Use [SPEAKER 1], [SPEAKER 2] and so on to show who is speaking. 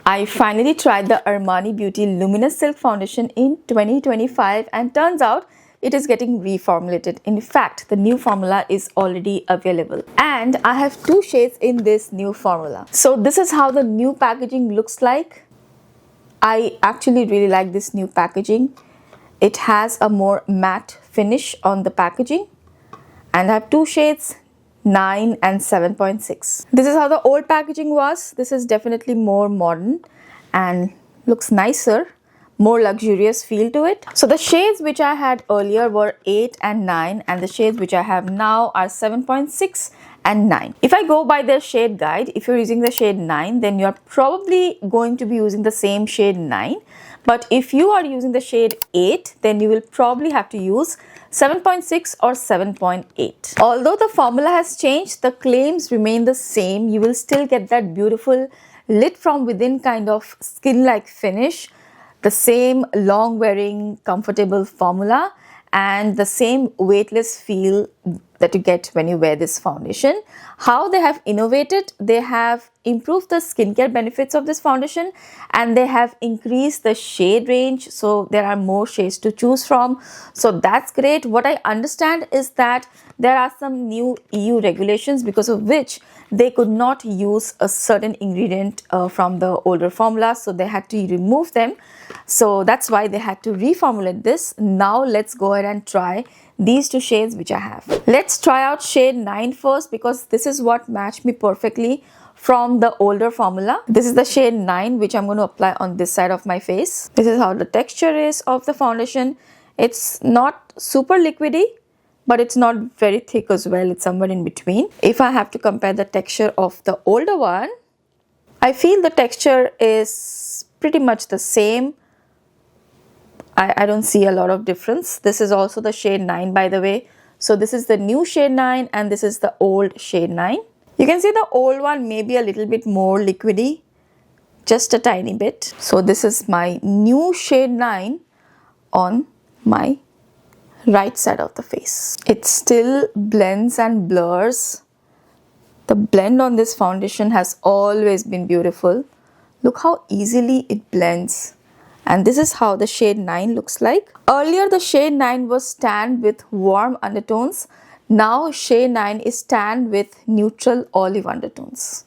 [SPEAKER 1] I finally tried the Armani Beauty Luminous Silk Foundation in 2025 and turns out it is getting reformulated. In fact, the new formula is already available. And I have two shades in this new formula. So this is how the new packaging looks like. I actually really like this new packaging. It has a more matte finish on the packaging. And I have two shades, 9 and 7.6. This is how the old packaging was. This is definitely more modern and looks nicer, more luxurious feel to it. So the shades which I had earlier were 8 and 9, and the shades which I have now are 7.6 and 9. If I go by their shade guide, if you're using the shade 9, then you're probably going to be using the same shade 9. But if you are using the shade 8, then you will probably have to use 7.6 or 7.8. Although the formula has changed, the claims remain the same. You will still get that beautiful lit from within kind of skin-like finish, the same long wearing comfortable formula, and the same weightless feel that you get when you wear this foundation. How they have innovated, they have improved the skincare benefits of this foundation and they have increased the shade range, so there are more shades to choose from. So that's great. What I understand is that there are some new EU regulations because of which they could not use a certain ingredient from the older formula, so they had to remove them. So that's why they had to reformulate this. Now let's go ahead and try these two shades which I have. Let's try out shade 9 first because this is what matched me perfectly from the older formula. This is the shade 9 which I'm going to apply on this side of my face. This is how the texture is of the foundation. It's not super liquidy, but it's not very thick as well. It's somewhere in between. If I have to compare the texture of the older one, I feel the texture is pretty much the same. I don't see a lot of difference. This is also the shade 9, by the way. So this is the new shade 9 and this is the old shade 9. You can see the old one may be a little bit more liquidy, just a tiny bit. So this is my new shade 9 on my right side of the face. It still blends and blurs. The blend on this foundation has always been beautiful. Look how easily it blends. And this is how the shade 9 looks like. Earlier the shade 9 was tan with warm undertones. Now shade 9 is tan with neutral olive undertones.